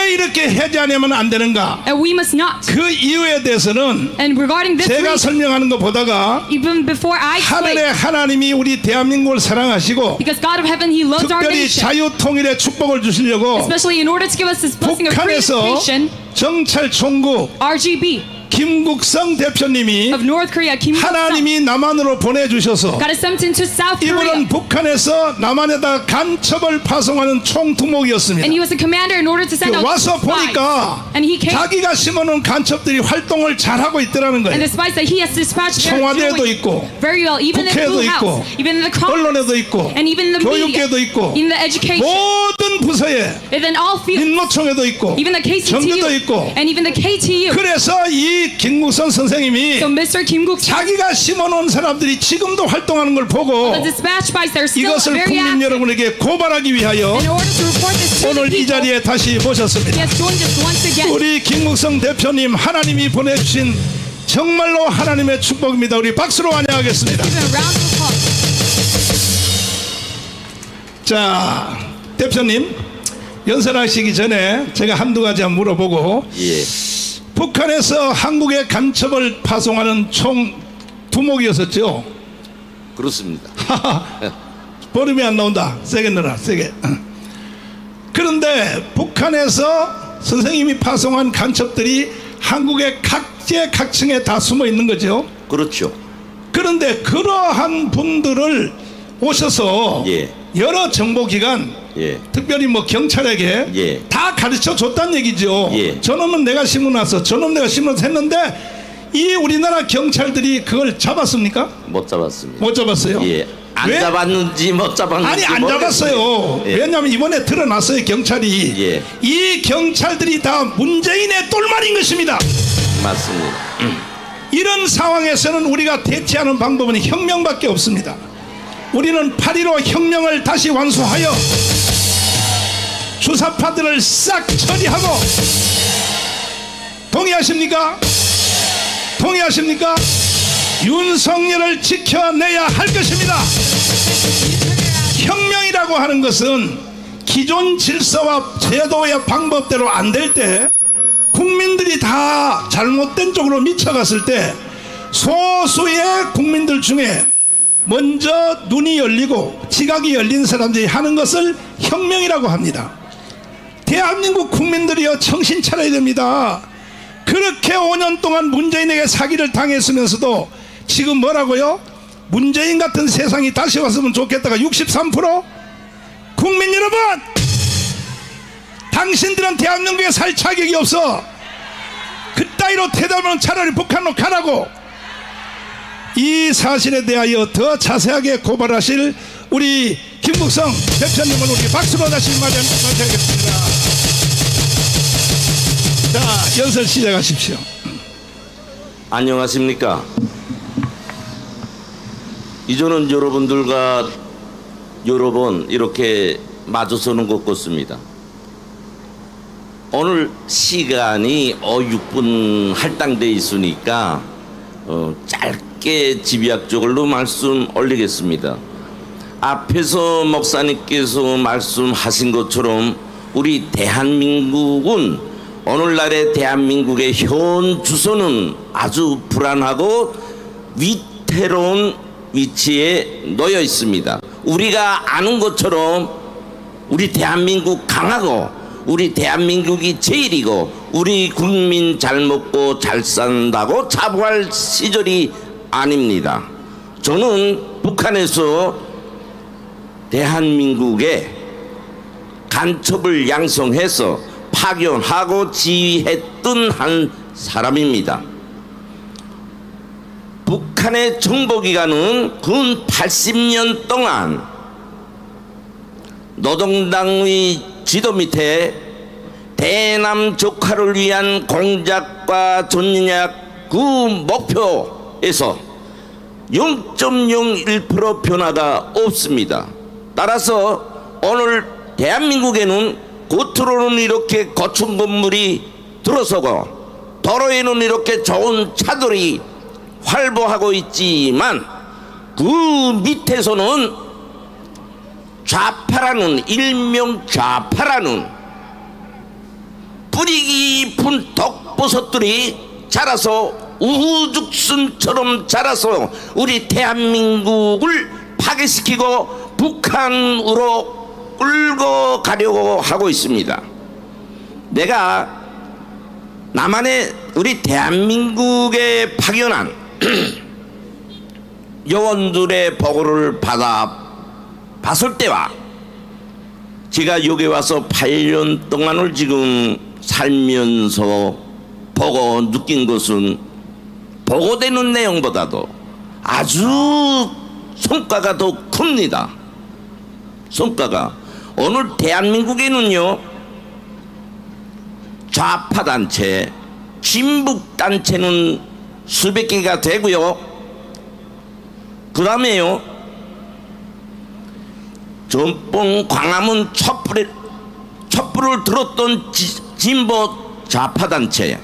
왜 이렇게 하지 않으면 안 되는가? And we must not. 그 이유에 대해서는 And regarding this 제가 reason, 설명하는 것 보다가 even before I 하늘의 explain, 하나님이 우리 대한민국을 사랑하시고 because God of heaven, He loves our 특별히 nation, 자유통일의 축복을 주시려고 especially in order to give us this blessing of free 북한에서 education, 정찰총국 RGB 김국성 대표님이 of North Korea, Kim Il-sung, 하나님이 남한으로 보내주셔서 got us sent into South Korea, 이분은 북한에서 남한에다 간첩을 파송하는 총두목이었습니다. and he was a commander in order to send out 와서 spies. 보니까 And he came, 자기가 심어놓은 간첩들이 활동을 잘하고 있더라는 and 거예요. the spies that he has dispatched, they're 청와대에도 doing 있고 very well, even in the 국회에도 Blue 있고 House, even in the Congress, 언론에도 있고 and even in the media, 교육계도 있고 in the education, 모든 부서에 and then all fields, 민노총에도 있고 even the 정교도 KCTU, 있고 and even the KTU. 그래서 이 김국성 선생님이 So Mr. Kim Il-sung, 자기가 심어놓은 사람들이 지금도 활동하는 걸 보고 the dispatch spies, they're still 이것을 very 국민 active. 여러분에게 고발하기 위하여 In order to report this to the 오늘 이 people, 자리에 다시 he 모셨습니다. has joined us once again. 우리 김국성 대표님 하나님이 보내주신 정말로 하나님의 축복입니다. 우리 박수로 환영하겠습니다. Give him a round of applause. 자, 대표님 연설하시기 전에 제가 한두 가지 한번 물어보고 북한에서 한국에 간첩을 파송하는 총 두목이었었죠? 그렇습니다. 버름이 안 나온다. 세게 넣어라. 세게. 그런데 북한에서 선생님이 파송한 간첩들이 한국의 각계각층에 다 숨어 있는 거죠. 그렇죠. 그런데 그러한 분들을 오셔서 여러 정보기관 특별히 뭐 경찰에게 다 가르쳐 줬다는 얘기죠. 저놈은 내가 심어놨어, 저놈 내가 심어놨어 했는데 이 우리나라 경찰들이 그걸 잡았습니까? 못 잡았습니다. 못 잡았어요. 안 왜? 잡았는지 못 잡았는지 아니 안 잡았어요. 왜냐하면 이번에 드러났어요. 경찰이 이 경찰들이 다 문재인의 똘말인 것입니다. 맞습니다. 이런 상황에서는 우리가 대체하는 방법은 혁명밖에 없습니다. 우리는 8.15 혁명을 다시 완수하여 주사파들을 싹 처리하고, 동의하십니까? 동의하십니까? 윤석열을 지켜내야 할 것입니다. 혁명이라고 하는 것은 기존 질서와 제도의 방법대로 안 될 때, 국민들이 다 잘못된 쪽으로 미쳐갔을 때 소수의 국민들 중에 먼저 눈이 열리고 지각이 열린 사람들이 하는 것을 혁명이라고 합니다. 대한민국 국민들이여 정신 차려야 됩니다. 그렇게 5년 동안 문재인에게 사기를 당했으면서도 지금 뭐라고요? 문재인 같은 세상이 다시 왔으면 좋겠다가 63%? 국민 여러분, 당신들은 대한민국에 살 자격이 없어. 그따위로 대답하면 차라리 북한으로 가라고. 이 사실에 대하여 더 자세하게 고발하실 우리 김국성 대표님을 우리 박수로 다시 맞이하겠습니다. 자, 연설 시작하십시오. 안녕하십니까. 이전은 여러분들과 여러 번 이렇게 마주서는 것 같습니다. 오늘 시간이 6분 할당되어 있으니까 짧게 집약적으로 말씀 올리겠습니다. 앞에서 목사님께서 말씀하신 것처럼 우리 대한민국은 오늘날의 대한민국의 현 주소는 아주 불안하고 위태로운 위치에 놓여 있습니다. 우리가 아는 것처럼 우리 대한민국 강하고 우리 대한민국이 제일이고 우리 국민 잘 먹고 잘 산다고 자부할 시절이 아닙니다. 저는 북한에서 대한민국에 간첩을 양성해서 파견하고 지휘했던 한 사람입니다. 북한의 정보기관은 근 80년 동안 노동당의 지도 밑에 대남 적화를 위한 공작과 전략 그 목표에서 0.01% 변화가 없습니다. 따라서 오늘 대한민국에는 겉으로는 이렇게 고층 건물이 들어서고 도로에는 이렇게 좋은 차들이 활보하고 있지만 그 밑에서는 좌파라는 일명 좌파라는 깊은 덕버섯들이 자라서 우후죽순처럼 자라서 우리 대한민국을 파괴시키고 북한으로 끌고 가려고 하고 있습니다. 내가 남한의 우리 대한민국에 파견한 요원들의 보고를 받아 봤을 때와 제가 여기 와서 8년 동안을 지금 살면서 보고 느낀 것은 보고되는 내용보다도 아주 성과가 더 큽니다. 성과가 오늘 대한민국에는요 좌파단체 진북단체는 수백 개가 되고요, 그 다음에요 전봉 광화문 촛불을 들었던 진보 좌파단체,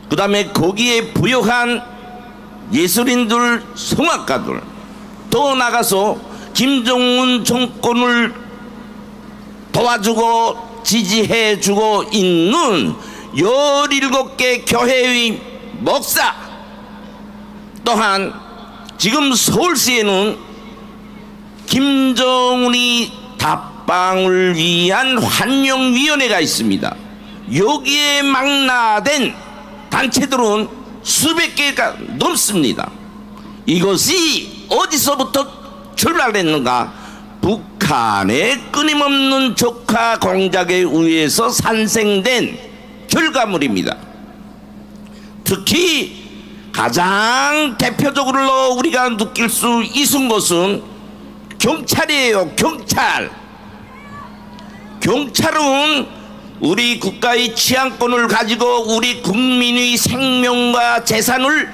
그 다음에 거기에 부역한 예술인들, 성악가들, 더 나가서 김정은 정권을 도와주고 지지해주고 있는 17개 교회의 목사, 또한 지금 서울시에는 김정은이 답방을 위한 환영위원회가 있습니다. 여기에 망라된 단체들은 수백 개가 넘습니다. 이것이 어디서부터 출발했는가? 북한의 끊임없는 적화 공작에 의해서 산생된 결과물입니다. 특히 가장 대표적으로 우리가 느낄 수 있는 것은 경찰이에요. 경찰은 우리 국가의 치안권을 가지고 우리 국민의 생명과 재산을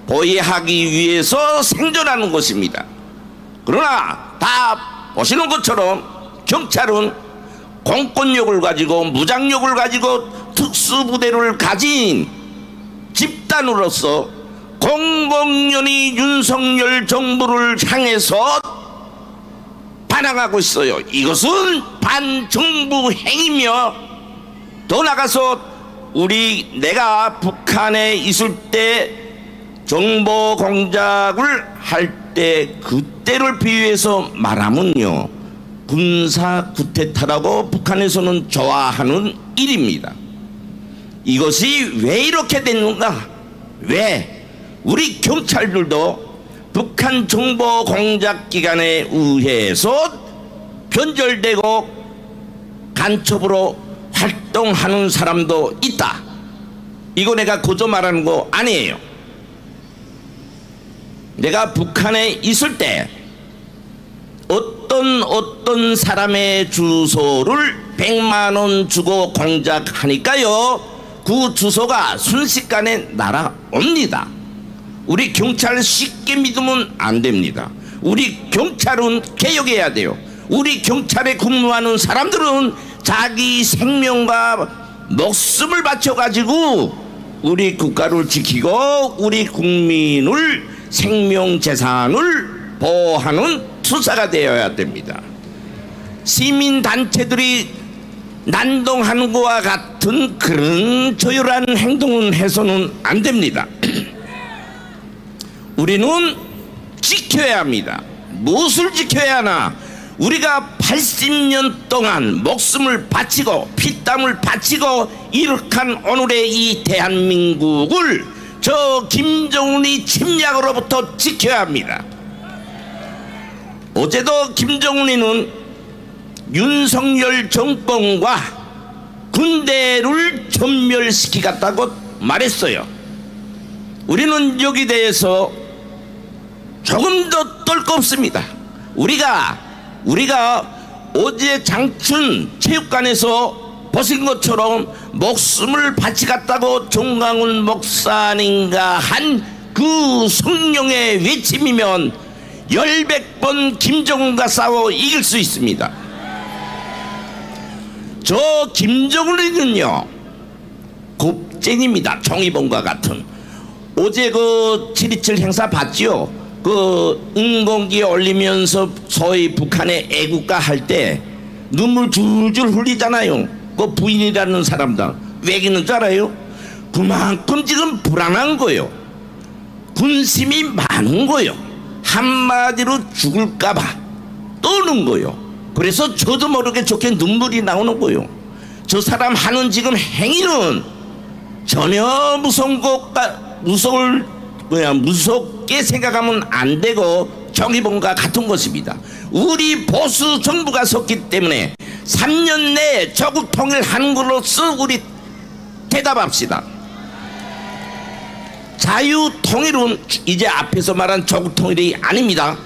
보호하기 위해서 생존하는 것입니다. 그러나 다 보시는 것처럼 경찰은 공권력을 가지고 무장력을 가지고 특수부대를 가진 집단으로서 공공연히 윤석열 정부를 향해서 반항하고 있어요. 이것은 반정부 행위며, 더 나가서 내가 북한에 있을 때 정보 공작을 할 때 그때를 비유해서 말하면요 군사 쿠데타라고 북한에서는 좋아하는 일입니다. 이것이 왜 이렇게 됐는가? 왜 우리 경찰들도 북한 정보 공작 기관에 의해서 변절되고 간첩으로 활동하는 사람도 있다. 이거 내가 거저 말하는 거 아니에요. 내가 북한에 있을 때 어떤 사람의 주소를 100만 원 주고 공작하니까요 그 주소가 순식간에 날아옵니다. 우리 경찰 쉽게 믿으면 안 됩니다. 우리 경찰은 개혁해야 돼요. 우리 경찰에 근무하는 사람들은 자기 생명과 목숨을 바쳐가지고 우리 국가를 지키고 우리 국민을 생명 재산을 보호하는 투사가 되어야 됩니다. 시민단체들이 난동하는 것과 같은 그런 저열한 행동은 해서는 안 됩니다. 우리는 지켜야 합니다. 무엇을 지켜야 하나? 우리가 80년 동안 목숨을 바치고 피땀을 바치고 이룩한 오늘의 이 대한민국을 저 김정은이 침략으로부터 지켜야 합니다. 어제도 김정은이는 윤석열 정권과 군대를 전멸시키겠다고 말했어요. 우리는 여기 대해서 조금 더 떨 거 없습니다. 우리가 어제 장춘 체육관에서 보신 것처럼 목숨을 바치겠다고 정강훈 목사님과 한 그 성령의 외침이면 10번 김정은과 싸워 이길 수 있습니다. 저 김정은은요 겁쟁입니다. 종이범과 같은. 어제 그 7.27 행사 봤지요? 그 인공기 올리면서 소위 북한의 애국가 할 때 눈물 줄줄 흘리잖아요. 그 부인이라는 사람들 왜 그러는 줄 알아요? 그만큼 지금 불안한 거예요. 군심이 많은 거예요. 한마디로 죽을까봐 떠는 거예요. 그래서 저도 모르게 좋게 눈물이 나오는 거예요. 저 사람 하는 지금 행위는 전혀 무섭게 생각하면 안 되고 정의범과 같은 것입니다. 우리 보수 정부가 섰기 때문에 3년 내에 조국 통일하는 것으로서 우리 대답합시다. 자유통일은 이제 앞에서 말한 조국 통일이 아닙니다.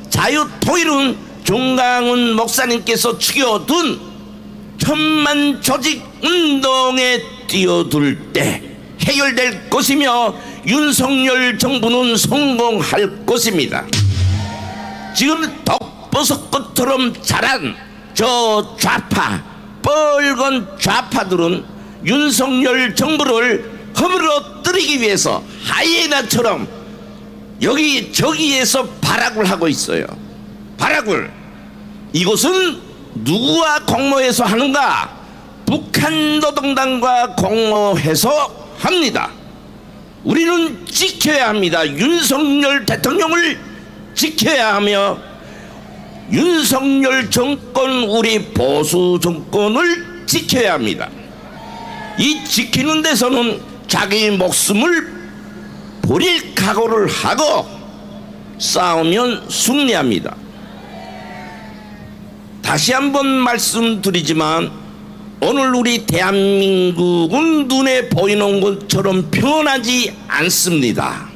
자유통일은 종강훈 목사님께서 죽여둔 천만 조직 운동에 뛰어들 때 해결될 것이며 윤석열 정부는 성공할 것입니다. 지금 덕버섯꽃처럼 자란 저 좌파, 빨간 좌파들은 윤석열 정부를 허물어뜨리기 위해서 하이에나처럼 저기에서 발악을 하고 있어요. 발악을. 이것은 누구와 공모해서 하는가? 북한 노동당과 공모해서 합니다. 우리는 지켜야 합니다. 윤석열 대통령을 지켜야 하며 윤석열 정권, 우리 보수 정권을 지켜야 합니다. 이 지키는 데서는 자기 목숨을 버릴 각오를 하고 싸우면 승리합니다. 다시 한번 말씀드리지만 오늘 우리 대한민국은 눈에 보이는 것처럼 변하지 않습니다.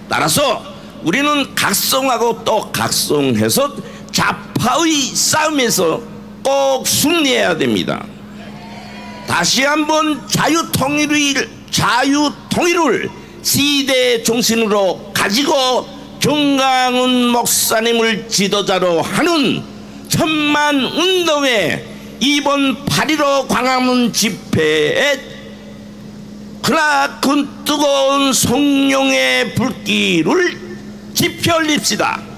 따라서 우리는 각성하고 또 각성해서 좌파의 싸움에서 꼭 승리해야 됩니다. 다시 한번 자유통일을 시대 정신으로 가지고 종강훈 목사님을 지도자로 하는 천만 운동회 이번 8.15 광화문 집회에 그나 그 뜨거운 성령의 불길을 지펴올립시다.